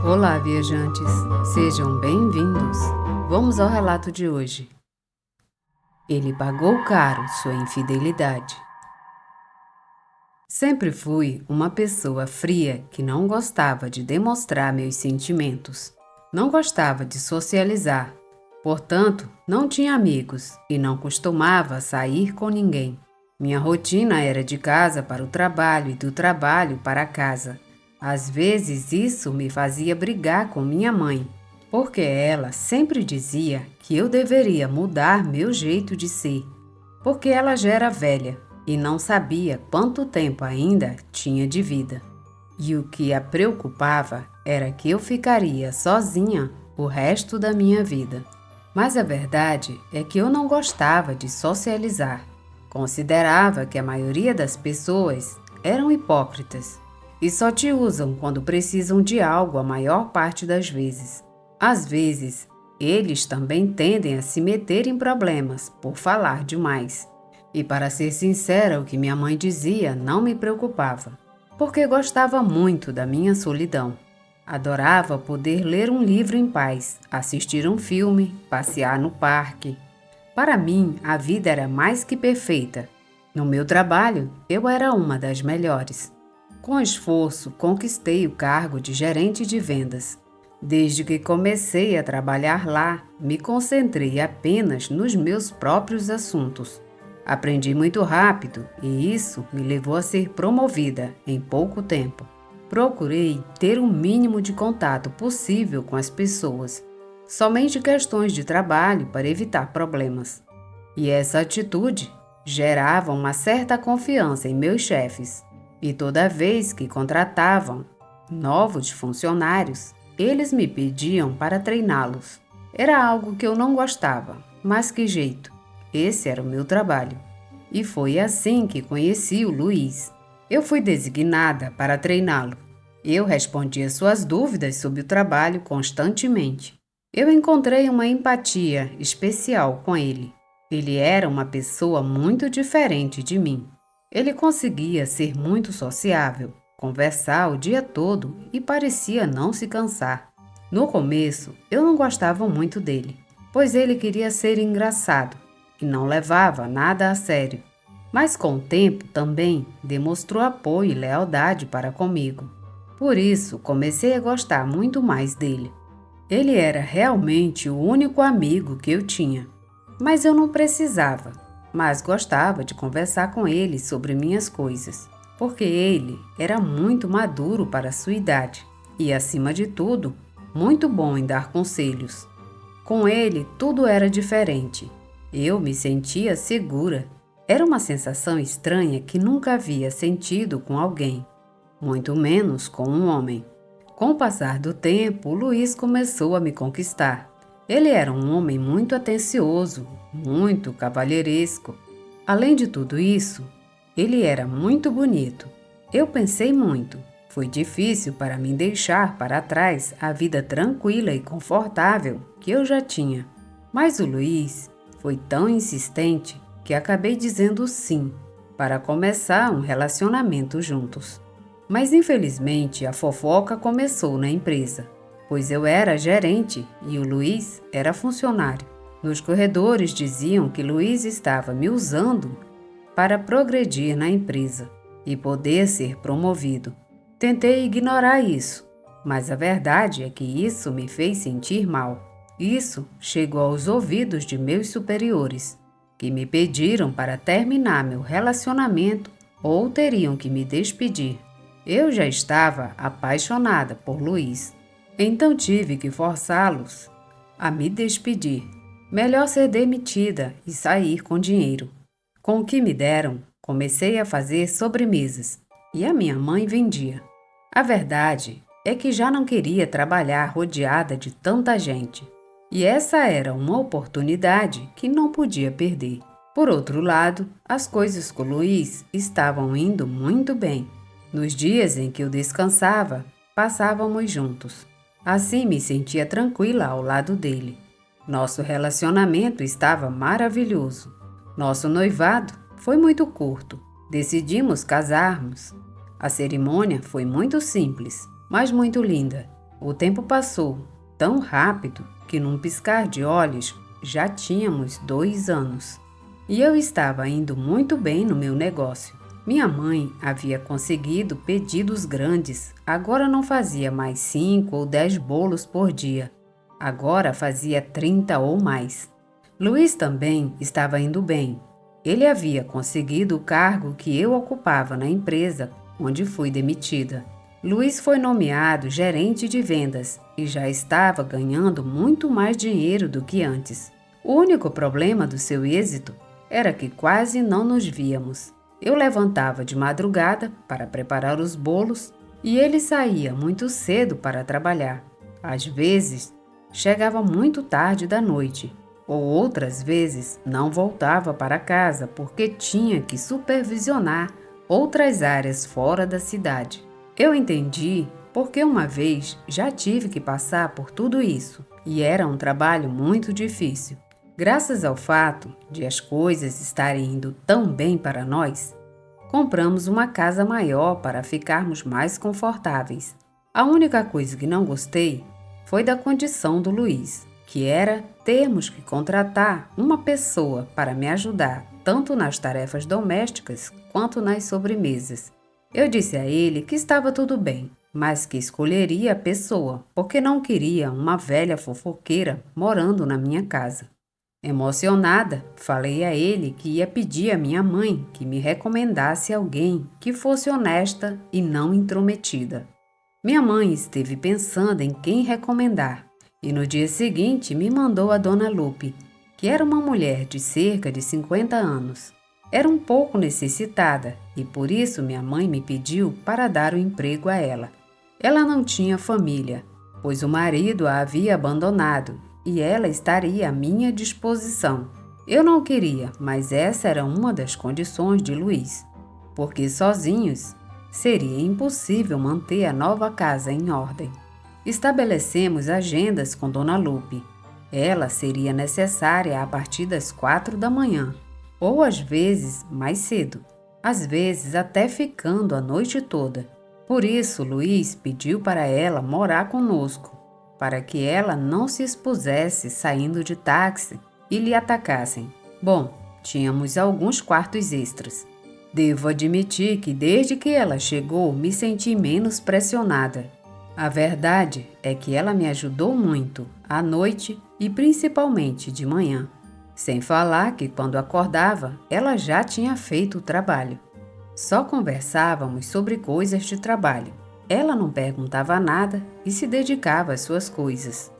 Olá, viajantes! Sejam bem-vindos! Vamos ao relato de hoje. Ele pagou caro sua infidelidade. Sempre fui uma pessoa fria que não gostava de demonstrar meus sentimentos. Não gostava de socializar. Portanto, não tinha amigos e não costumava sair com ninguém. Minha rotina era de casa para o trabalho e do trabalho para casa. Às vezes isso me fazia brigar com minha mãe, porque ela sempre dizia que eu deveria mudar meu jeito de ser, porque ela já era velha e não sabia quanto tempo ainda tinha de vida. E o que a preocupava era que eu ficaria sozinha o resto da minha vida. Mas a verdade é que eu não gostava de socializar. Considerava que a maioria das pessoas eram hipócritas e só te usam quando precisam de algo a maior parte das vezes. Às vezes, eles também tendem a se meter em problemas por falar demais. E para ser sincera, o que minha mãe dizia não me preocupava, porque gostava muito da minha solidão. Adorava poder ler um livro em paz, assistir um filme, passear no parque. Para mim, a vida era mais que perfeita. No meu trabalho, eu era uma das melhores. Com esforço, conquistei o cargo de gerente de vendas. Desde que comecei a trabalhar lá, me concentrei apenas nos meus próprios assuntos. Aprendi muito rápido e isso me levou a ser promovida em pouco tempo. Procurei ter o mínimo de contato possível com as pessoas, somente questões de trabalho para evitar problemas. E essa atitude gerava uma certa confiança em meus chefes. E toda vez que contratavam novos funcionários, eles me pediam para treiná-los. Era algo que eu não gostava, mas que jeito? Esse era o meu trabalho. E foi assim que conheci o Luiz. Eu fui designada para treiná-lo. Eu respondia suas dúvidas sobre o trabalho constantemente. Eu encontrei uma empatia especial com ele. Ele era uma pessoa muito diferente de mim. Ele conseguia ser muito sociável, conversar o dia todo e parecia não se cansar. No começo, eu não gostava muito dele, pois ele queria ser engraçado e não levava nada a sério. Mas com o tempo também demonstrou apoio e lealdade para comigo. Por isso, comecei a gostar muito mais dele. Ele era realmente o único amigo que eu tinha, mas eu não precisava. Mas gostava de conversar com ele sobre minhas coisas, porque ele era muito maduro para sua idade e, acima de tudo, muito bom em dar conselhos. Com ele, tudo era diferente. Eu me sentia segura. Era uma sensação estranha que nunca havia sentido com alguém, muito menos com um homem. Com o passar do tempo, o Luiz começou a me conquistar. Ele era um homem muito atencioso, muito cavalheiresco. Além de tudo isso, ele era muito bonito. Eu pensei muito. Foi difícil para mim deixar para trás a vida tranquila e confortável que eu já tinha. Mas o Luiz foi tão insistente que acabei dizendo sim para começar um relacionamento juntos. Mas infelizmente a fofoca começou na empresa, pois eu era gerente e o Luiz era funcionário. Nos corredores diziam que Luiz estava me usando para progredir na empresa e poder ser promovido. Tentei ignorar isso, mas a verdade é que isso me fez sentir mal. Isso chegou aos ouvidos de meus superiores, que me pediram para terminar meu relacionamento ou teriam que me despedir. Eu já estava apaixonada por Luiz, então tive que forçá-los a me despedir. Melhor ser demitida e sair com dinheiro. Com o que me deram, comecei a fazer sobremesas e a minha mãe vendia. A verdade é que já não queria trabalhar rodeada de tanta gente. E essa era uma oportunidade que não podia perder. Por outro lado, as coisas com Luiz estavam indo muito bem. Nos dias em que eu descansava, passávamos juntos. Assim me sentia tranquila ao lado dele. Nosso relacionamento estava maravilhoso. Nosso noivado foi muito curto. Decidimos casarmos. A cerimônia foi muito simples, mas muito linda. O tempo passou tão rápido que num piscar de olhos já tínhamos 2 anos. E eu estava indo muito bem no meu negócio. Minha mãe havia conseguido pedidos grandes, agora não fazia mais 5 ou 10 bolos por dia. Agora fazia 30 ou mais. Luiz também estava indo bem. Ele havia conseguido o cargo que eu ocupava na empresa onde fui demitida. Luiz foi nomeado gerente de vendas e já estava ganhando muito mais dinheiro do que antes. O único problema do seu êxito era que quase não nos víamos. Eu levantava de madrugada para preparar os bolos e ele saía muito cedo para trabalhar. Às vezes, chegava muito tarde da noite, ou outras vezes não voltava para casa porque tinha que supervisionar outras áreas fora da cidade. Eu entendi porque uma vez já tive que passar por tudo isso e era um trabalho muito difícil. Graças ao fato de as coisas estarem indo tão bem para nós, compramos uma casa maior para ficarmos mais confortáveis. A única coisa que não gostei foi da condição do Luiz, que era termos que contratar uma pessoa para me ajudar tanto nas tarefas domésticas quanto nas sobremesas. Eu disse a ele que estava tudo bem, mas que escolheria a pessoa porque não queria uma velha fofoqueira morando na minha casa. Emocionada, falei a ele que ia pedir à minha mãe que me recomendasse alguém que fosse honesta e não intrometida. Minha mãe esteve pensando em quem recomendar e no dia seguinte me mandou a Dona Lupe, que era uma mulher de cerca de 50 anos. Era um pouco necessitada e por isso minha mãe me pediu para dar o emprego a ela. Ela não tinha família, pois o marido a havia abandonado e ela estaria à minha disposição. Eu não queria, mas essa era uma das condições de Luiz, porque sozinhos seria impossível manter a nova casa em ordem. Estabelecemos agendas com Dona Lupe. Ela seria necessária a partir das 4 da manhã, ou às vezes mais cedo, às vezes até ficando a noite toda. Por isso, Luiz pediu para ela morar conosco, para que ela não se expusesse saindo de táxi e lhe atacassem. Bom, tínhamos alguns quartos extras. Devo admitir que desde que ela chegou me senti menos pressionada. A verdade é que ela me ajudou muito, à noite e principalmente de manhã. Sem falar que quando acordava, ela já tinha feito o trabalho. Só conversávamos sobre coisas de trabalho. Ela não perguntava nada e se dedicava às suas coisas.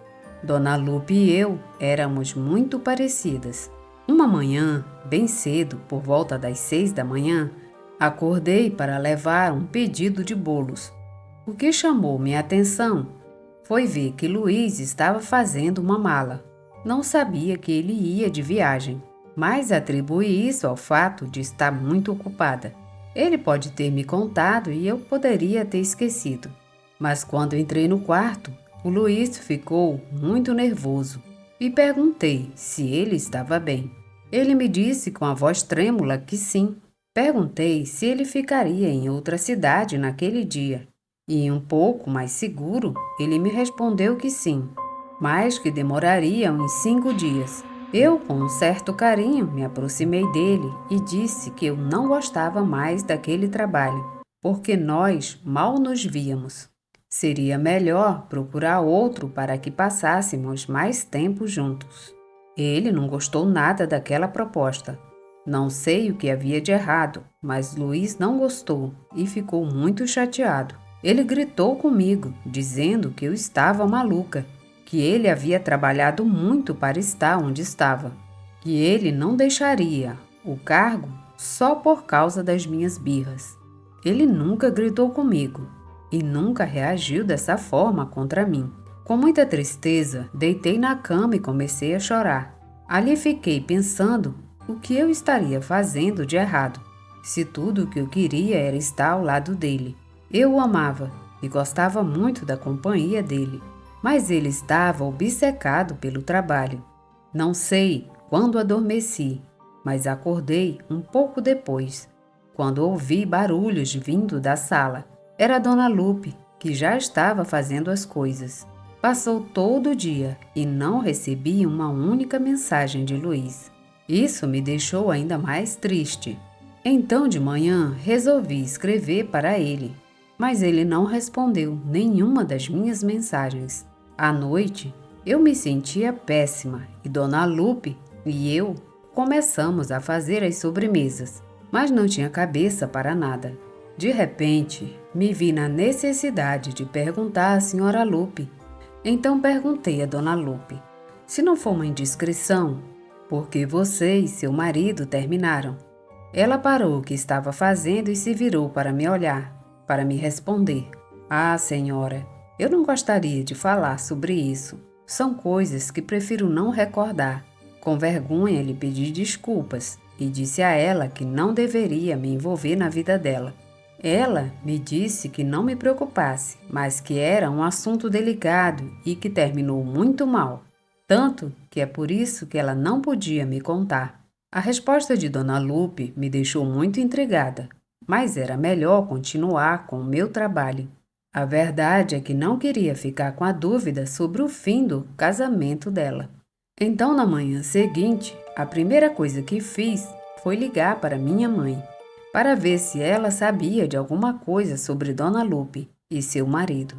Dona Lupe e eu éramos muito parecidas. Uma manhã, bem cedo, por volta das 6 da manhã, acordei para levar um pedido de bolos. O que chamou minha atenção foi ver que Luiz estava fazendo uma mala. Não sabia que ele ia de viagem, mas atribuí isso ao fato de estar muito ocupada. Ele pode ter me contado e eu poderia ter esquecido. Mas quando entrei no quarto, o Luiz ficou muito nervoso e perguntei se ele estava bem. Ele me disse com a voz trêmula que sim. Perguntei se ele ficaria em outra cidade naquele dia. E um pouco mais seguro, ele me respondeu que sim, mas que demoraria uns 5 dias. Eu, com um certo carinho, me aproximei dele e disse que eu não gostava mais daquele trabalho, porque nós mal nos víamos. Seria melhor procurar outro para que passássemos mais tempo juntos. Ele não gostou nada daquela proposta. Não sei o que havia de errado, mas Luiz não gostou e ficou muito chateado. Ele gritou comigo, dizendo que eu estava maluca, que ele havia trabalhado muito para estar onde estava, que ele não deixaria o cargo só por causa das minhas birras. Ele nunca gritou comigo e nunca reagiu dessa forma contra mim. Com muita tristeza, deitei na cama e comecei a chorar. Ali fiquei pensando o que eu estaria fazendo de errado, se tudo o que eu queria era estar ao lado dele. Eu o amava e gostava muito da companhia dele, mas ele estava obcecado pelo trabalho. Não sei quando adormeci, mas acordei um pouco depois, quando ouvi barulhos vindo da sala. Era Dona Lupe, que já estava fazendo as coisas. Passou todo o dia e não recebi uma única mensagem de Luiz. Isso me deixou ainda mais triste. Então, de manhã, resolvi escrever para ele, mas ele não respondeu nenhuma das minhas mensagens. À noite, eu me sentia péssima e Dona Lupe e eu começamos a fazer as sobremesas, mas não tinha cabeça para nada. De repente, me vi na necessidade de perguntar à senhora Lupe. Então perguntei a Dona Lupe: se não for uma indiscrição, por que você e seu marido terminaram? Ela parou o que estava fazendo e se virou para me olhar, para me responder: ah, senhora, eu não gostaria de falar sobre isso. São coisas que prefiro não recordar. Com vergonha lhe pedi desculpas e disse a ela que não deveria me envolver na vida dela. Ela me disse que não me preocupasse, mas que era um assunto delicado e que terminou muito mal. Tanto que é por isso que ela não podia me contar. A resposta de Dona Lupe me deixou muito intrigada, mas era melhor continuar com o meu trabalho. A verdade é que não queria ficar com a dúvida sobre o fim do casamento dela. Então, na manhã seguinte, a primeira coisa que fiz foi ligar para minha mãe, para ver se ela sabia de alguma coisa sobre Dona Lupe e seu marido.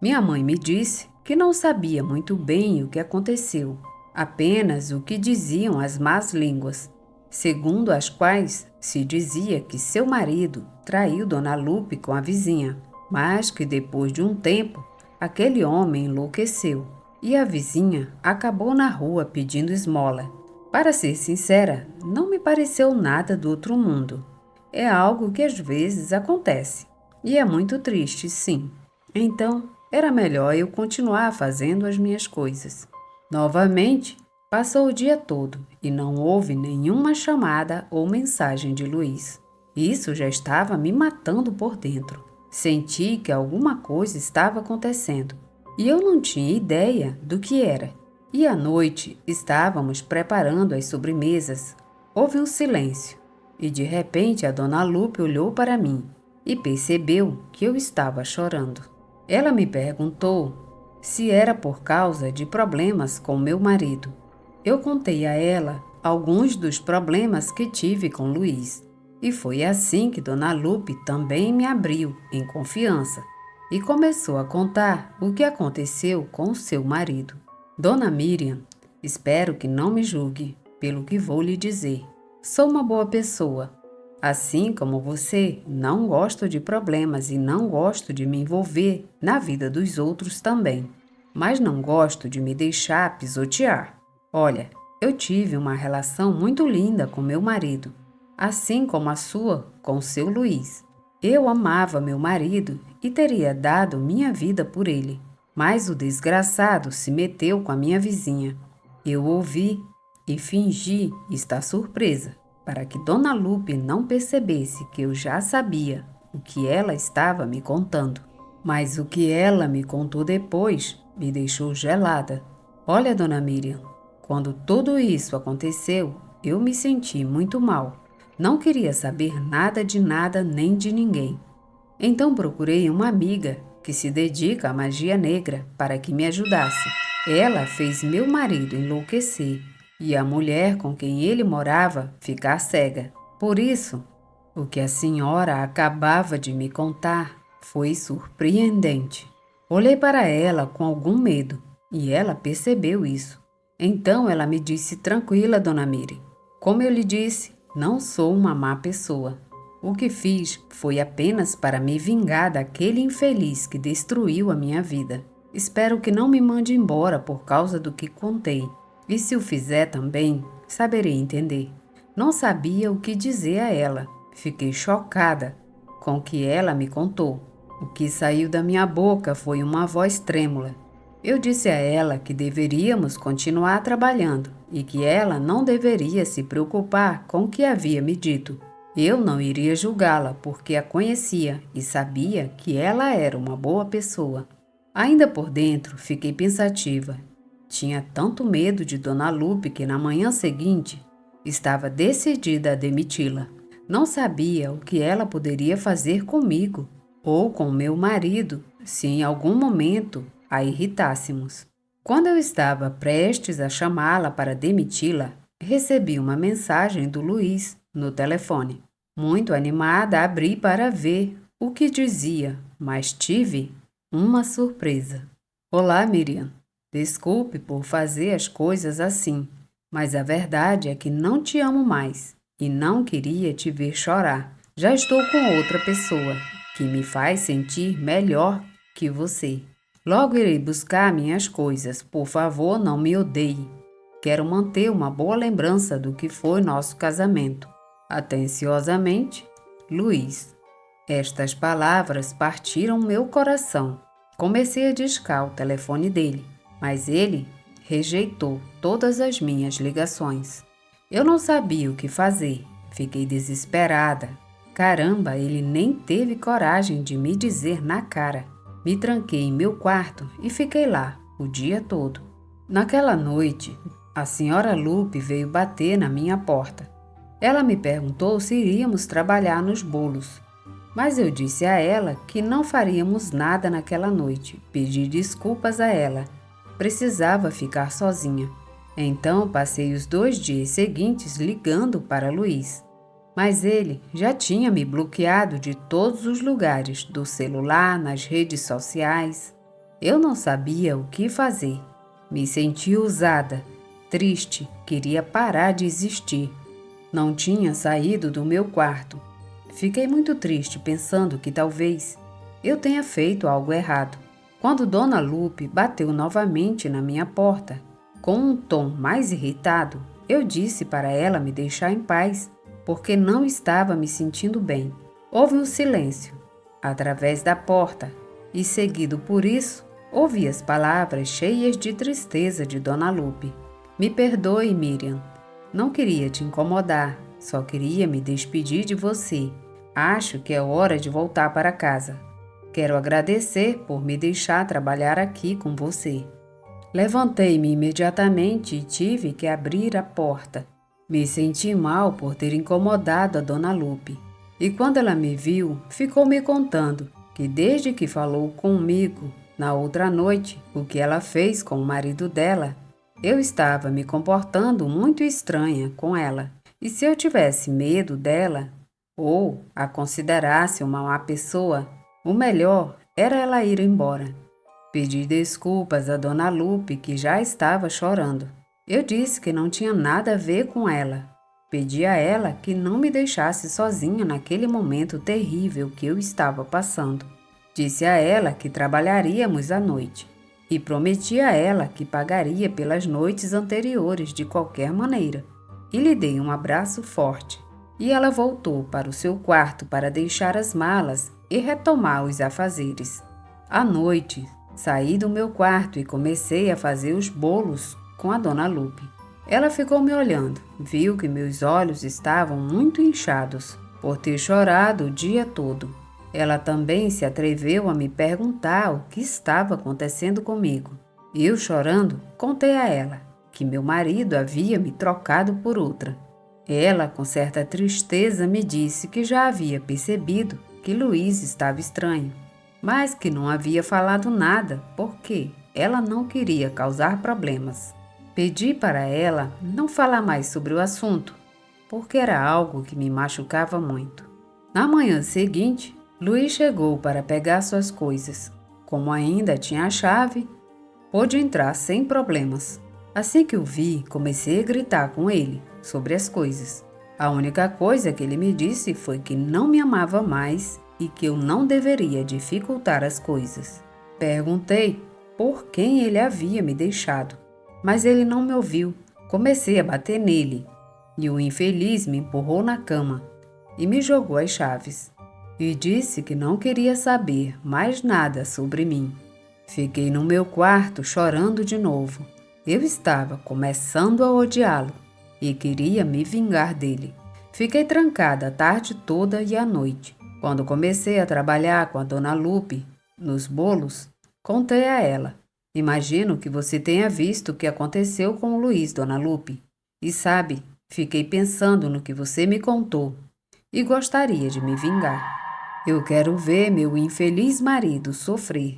Minha mãe me disse que não sabia muito bem o que aconteceu, apenas o que diziam as más línguas, segundo as quais se dizia que seu marido traiu Dona Lupe com a vizinha, mas que depois de um tempo, aquele homem enlouqueceu e a vizinha acabou na rua pedindo esmola. Para ser sincera, não me pareceu nada do outro mundo. É algo que às vezes acontece, e é muito triste, sim. Então, era melhor eu continuar fazendo as minhas coisas. Novamente, passou o dia todo e não houve nenhuma chamada ou mensagem de Luiz. Isso já estava me matando por dentro. Senti que alguma coisa estava acontecendo e eu não tinha ideia do que era. E à noite estávamos preparando as sobremesas. Houve um silêncio e de repente a Dona Lupe olhou para mim e percebeu que eu estava chorando. Ela me perguntou se era por causa de problemas com meu marido. Eu contei a ela alguns dos problemas que tive com Luiz. E foi assim que Dona Lupe também me abriu em confiança e começou a contar o que aconteceu com seu marido. Dona Miriam, espero que não me julgue pelo que vou lhe dizer. Sou uma boa pessoa. Assim como você, não gosto de problemas e não gosto de me envolver na vida dos outros também. Mas não gosto de me deixar pisotear. Olha, eu tive uma relação muito linda com meu marido, assim como a sua com seu Luiz. Eu amava meu marido e teria dado minha vida por ele, mas o desgraçado se meteu com a minha vizinha. Eu ouvi e fingi estar surpresa, para que Dona Lupe não percebesse que eu já sabia o que ela estava me contando. Mas o que ela me contou depois me deixou gelada. Olha, Dona Miriam, quando tudo isso aconteceu, eu me senti muito mal. Não queria saber nada de nada nem de ninguém. Então procurei uma amiga que se dedica à magia negra para que me ajudasse. Ela fez meu marido enlouquecer e a mulher com quem ele morava ficar cega. Por isso, o que a senhora acabava de me contar foi surpreendente. Olhei para ela com algum medo e ela percebeu isso. Então ela me disse: tranquila, Dona Miri. Como eu lhe disse, não sou uma má pessoa. O que fiz foi apenas para me vingar daquele infeliz que destruiu a minha vida. Espero que não me mande embora por causa do que contei. E se o fizer também, saberei entender. Não sabia o que dizer a ela. Fiquei chocada com o que ela me contou. O que saiu da minha boca foi uma voz trêmula. Eu disse a ela que deveríamos continuar trabalhando e que ela não deveria se preocupar com o que havia me dito. Eu não iria julgá-la porque a conhecia e sabia que ela era uma boa pessoa. Ainda por dentro, fiquei pensativa. Tinha tanto medo de Dona Lupe que na manhã seguinte estava decidida a demiti-la. Não sabia o que ela poderia fazer comigo ou com meu marido se em algum momento a irritássemos. Quando eu estava prestes a chamá-la para demiti-la, recebi uma mensagem do Luiz no telefone. Muito animada, abri para ver o que dizia, mas tive uma surpresa. Olá, Miriam. Desculpe por fazer as coisas assim, mas a verdade é que não te amo mais e não queria te ver chorar. Já estou com outra pessoa que me faz sentir melhor que você. Logo irei buscar minhas coisas. Por favor, não me odeie. Quero manter uma boa lembrança do que foi nosso casamento. Atenciosamente, Luiz. Estas palavras partiram meu coração. Comecei a discar o telefone dele, mas ele rejeitou todas as minhas ligações. Eu não sabia o que fazer. Fiquei desesperada. Caramba, ele nem teve coragem de me dizer na cara. Me tranquei em meu quarto e fiquei lá o dia todo. Naquela noite, a senhora Lupe veio bater na minha porta. Ela me perguntou se iríamos trabalhar nos bolos, mas eu disse a ela que não faríamos nada naquela noite. Pedi desculpas a ela. Precisava ficar sozinha. Então passei os 2 dias seguintes ligando para Luiz. Mas ele já tinha me bloqueado de todos os lugares, do celular, nas redes sociais. Eu não sabia o que fazer. Me senti usada, triste, queria parar de existir. Não tinha saído do meu quarto. Fiquei muito triste pensando que talvez eu tenha feito algo errado. Quando Dona Lupe bateu novamente na minha porta, com um tom mais irritado, eu disse para ela me deixar em paz, porque não estava me sentindo bem. Houve um silêncio através da porta e, seguido por isso, ouvi as palavras cheias de tristeza de Dona Lupe. Me perdoe, Miriam. Não queria te incomodar, só queria me despedir de você. Acho que é hora de voltar para casa. Quero agradecer por me deixar trabalhar aqui com você. Levantei-me imediatamente e tive que abrir a porta. Me senti mal por ter incomodado a Dona Lupe. E quando ela me viu, ficou me contando que desde que falou comigo na outra noite, o que ela fez com o marido dela, eu estava me comportando muito estranha com ela. E se eu tivesse medo dela ou a considerasse uma má pessoa, o melhor era ela ir embora. Pedi desculpas a Dona Lupe, que já estava chorando. Eu disse que não tinha nada a ver com ela. Pedi a ela que não me deixasse sozinha naquele momento terrível que eu estava passando. Disse a ela que trabalharíamos à noite e prometi a ela que pagaria pelas noites anteriores de qualquer maneira. E lhe dei um abraço forte. E ela voltou para o seu quarto para deixar as malas e retomar os afazeres. À noite, saí do meu quarto e comecei a fazer os bolos com a Dona Lupe. Ela ficou me olhando, viu que meus olhos estavam muito inchados por ter chorado o dia todo. Ela também se atreveu a me perguntar o que estava acontecendo comigo. Eu, chorando, contei a ela que meu marido havia me trocado por outra. Ela, com certa tristeza, me disse que já havia percebido que Luiz estava estranho, mas que não havia falado nada porque ela não queria causar problemas. Pedi para ela não falar mais sobre o assunto, porque era algo que me machucava muito. Na manhã seguinte, Luiz chegou para pegar suas coisas. Como ainda tinha a chave, pôde entrar sem problemas. Assim que o vi, comecei a gritar com ele sobre as coisas. A única coisa que ele me disse foi que não me amava mais e que eu não deveria dificultar as coisas. Perguntei por quem ele havia me deixado, mas ele não me ouviu. Comecei a bater nele e o infeliz me empurrou na cama e me jogou as chaves. E disse que não queria saber mais nada sobre mim. Fiquei no meu quarto chorando de novo. Eu estava começando a odiá-lo e queria me vingar dele. Fiquei trancada a tarde toda e à noite. Quando comecei a trabalhar com a Dona Lupe nos bolos, contei a ela. Imagino que você tenha visto o que aconteceu com o Luiz, Dona Lupe. E sabe, fiquei pensando no que você me contou e gostaria de me vingar. Eu quero ver meu infeliz marido sofrer.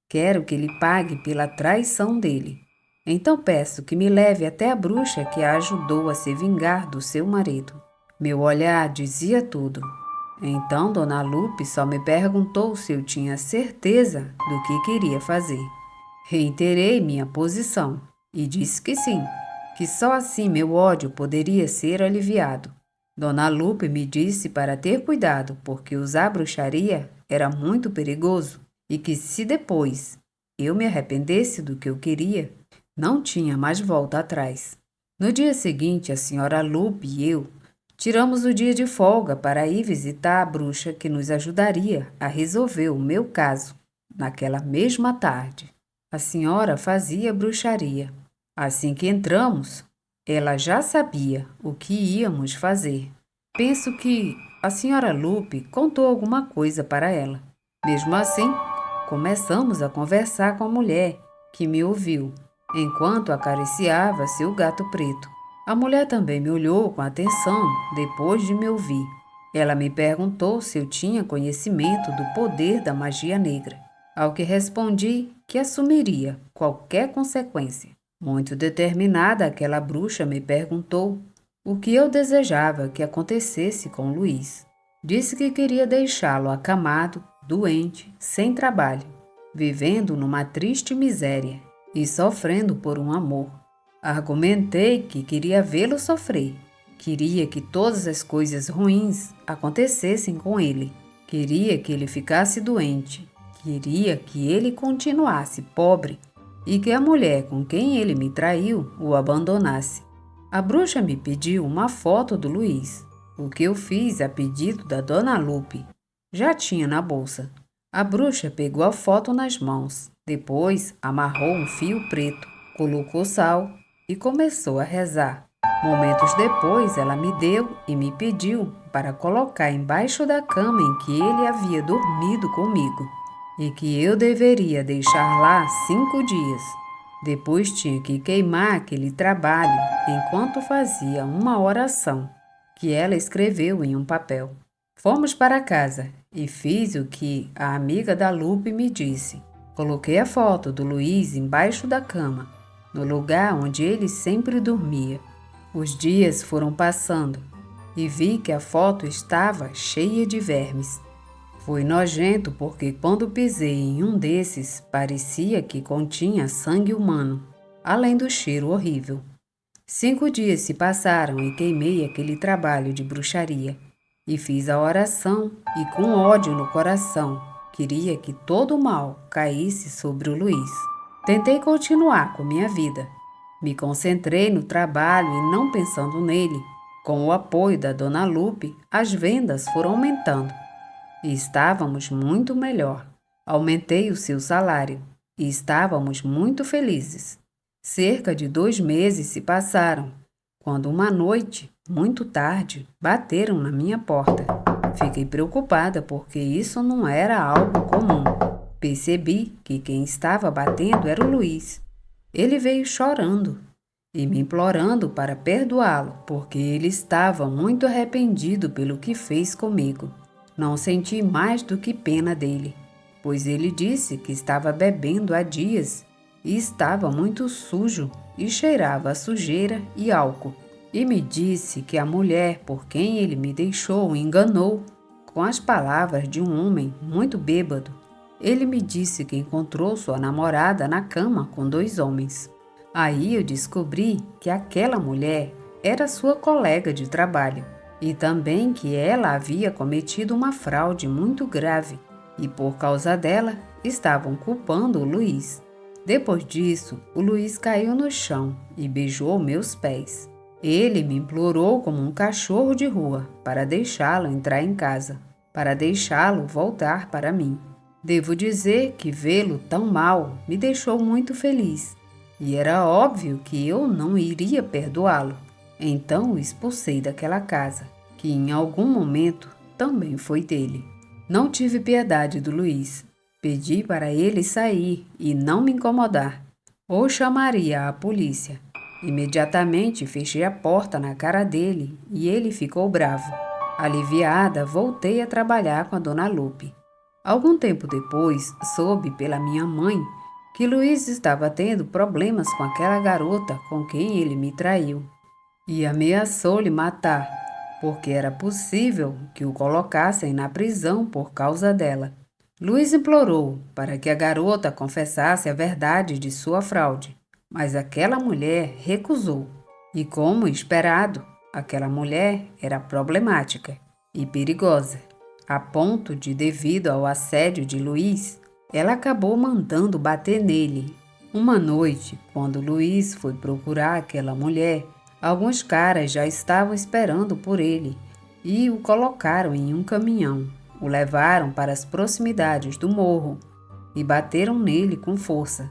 Quero que ele pague pela traição dele. Então peço que me leve até a bruxa que a ajudou a se vingar do seu marido. Meu olhar dizia tudo. Então Dona Lupe só me perguntou se eu tinha certeza do que queria fazer. Reiterei minha posição e disse que sim, que só assim meu ódio poderia ser aliviado. Dona Lupe me disse para ter cuidado, porque usar bruxaria era muito perigoso e que se depois eu me arrependesse do que eu queria, não tinha mais volta atrás. No dia seguinte, a senhora Lupe e eu tiramos o dia de folga para ir visitar a bruxa que nos ajudaria a resolver o meu caso naquela mesma tarde. A senhora fazia bruxaria. Assim que entramos, ela já sabia o que íamos fazer. Penso que a senhora Lupe contou alguma coisa para ela. Mesmo assim, começamos a conversar com a mulher, que me ouviu, enquanto acariciava seu gato preto. A mulher também me olhou com atenção depois de me ouvir. Ela me perguntou se eu tinha conhecimento do poder da magia negra, ao que respondi que assumiria qualquer consequência. Muito determinada, aquela bruxa me perguntou o que eu desejava que acontecesse com Luiz. Disse que queria deixá-lo acamado, doente, sem trabalho, vivendo numa triste miséria e sofrendo por um amor. Argumentei que queria vê-lo sofrer. Queria que todas as coisas ruins acontecessem com ele. Queria que ele ficasse doente. Queria que ele continuasse pobre e que a mulher com quem ele me traiu o abandonasse. A bruxa me pediu uma foto do Luiz, o que eu fiz a pedido da Dona Lupe. Já tinha na bolsa. A bruxa pegou a foto nas mãos, depois amarrou um fio preto, colocou sal e começou a rezar. Momentos depois, ela me deu e me pediu para colocar embaixo da cama em que ele havia dormido comigo e que eu deveria deixar lá 5 dias. Depois tinha que queimar aquele trabalho enquanto fazia uma oração que ela escreveu em um papel. Fomos para casa e fiz o que a amiga da Lupe me disse. Coloquei a foto do Luiz embaixo da cama, no lugar onde ele sempre dormia. Os dias foram passando e vi que a foto estava cheia de vermes. Foi nojento porque quando pisei em um desses, parecia que continha sangue humano, além do cheiro horrível. 5 dias se passaram e queimei aquele trabalho de bruxaria. E fiz a oração e com ódio no coração, queria que todo o mal caísse sobre o Luiz. Tentei continuar com minha vida. Me concentrei no trabalho e não pensando nele. Com o apoio da Dona Lupe, as vendas foram aumentando. E estávamos muito melhor. Aumentei o seu salário e estávamos muito felizes. Cerca de 2 meses se passaram, quando uma noite, muito tarde, bateram na minha porta. Fiquei preocupada porque isso não era algo comum. Percebi que quem estava batendo era o Luiz. Ele veio chorando e me implorando para perdoá-lo, porque ele estava muito arrependido pelo que fez comigo. Não senti mais do que pena dele, pois ele disse que estava bebendo há dias e estava muito sujo e cheirava a sujeira e álcool. E me disse que a mulher por quem ele me deixou o enganou com as palavras de um homem muito bêbado. Ele me disse que encontrou sua namorada na cama com 2 homens. Aí eu descobri que aquela mulher era sua colega de trabalho e também que ela havia cometido uma fraude muito grave e por causa dela estavam culpando o Luiz. Depois disso, o Luiz caiu no chão e beijou meus pés. Ele me implorou como um cachorro de rua para deixá-lo entrar em casa, para deixá-lo voltar para mim. Devo dizer que vê-lo tão mal me deixou muito feliz, e era óbvio que eu não iria perdoá-lo. Então o expulsei daquela casa, que em algum momento também foi dele. Não tive piedade do Luiz. Pedi para ele sair e não me incomodar, ou chamaria a polícia. Imediatamente fechei a porta na cara dele e ele ficou bravo. Aliviada, voltei a trabalhar com a Dona Lupe. Algum tempo depois, soube pela minha mãe que Luiz estava tendo problemas com aquela garota com quem ele me traiu e ameaçou-lhe matar, porque era possível que o colocassem na prisão por causa dela. Luiz implorou para que a garota confessasse a verdade de sua fraude, mas aquela mulher recusou. E como esperado, aquela mulher era problemática e perigosa, a ponto de, devido ao assédio de Luiz, ela acabou mandando bater nele. Uma noite, quando Luiz foi procurar aquela mulher, alguns caras já estavam esperando por ele e o colocaram em um caminhão. O levaram para as proximidades do morro e bateram nele com força,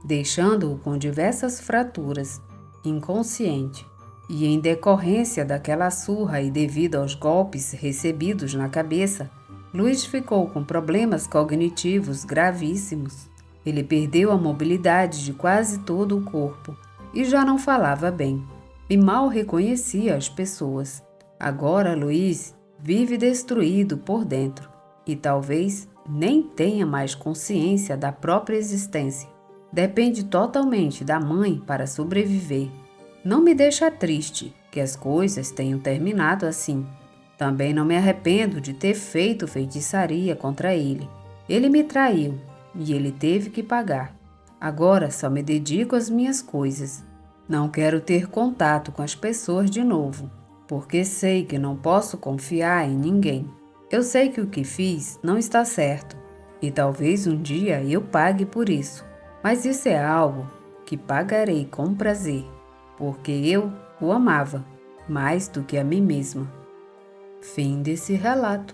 deixando-o com diversas fraturas, inconsciente. E em decorrência daquela surra e devido aos golpes recebidos na cabeça, Luiz ficou com problemas cognitivos gravíssimos. Ele perdeu a mobilidade de quase todo o corpo e já não falava bem, e mal reconhecia as pessoas. Agora Luiz vive destruído por dentro e talvez nem tenha mais consciência da própria existência. Depende totalmente da mãe para sobreviver. Não me deixa triste que as coisas tenham terminado assim. Também não me arrependo de ter feito feitiçaria contra ele. Ele me traiu e ele teve que pagar. Agora só me dedico às minhas coisas. Não quero ter contato com as pessoas de novo, porque sei que não posso confiar em ninguém. Eu sei que o que fiz não está certo e talvez um dia eu pague por isso. Mas isso é algo que pagarei com prazer, porque eu o amava mais do que a mim mesma. Fim desse relato.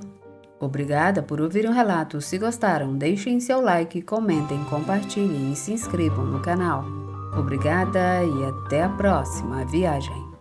Obrigada por ouvir o relato. Se gostaram, deixem seu like, comentem, compartilhem e se inscrevam no canal. Obrigada e até a próxima viagem.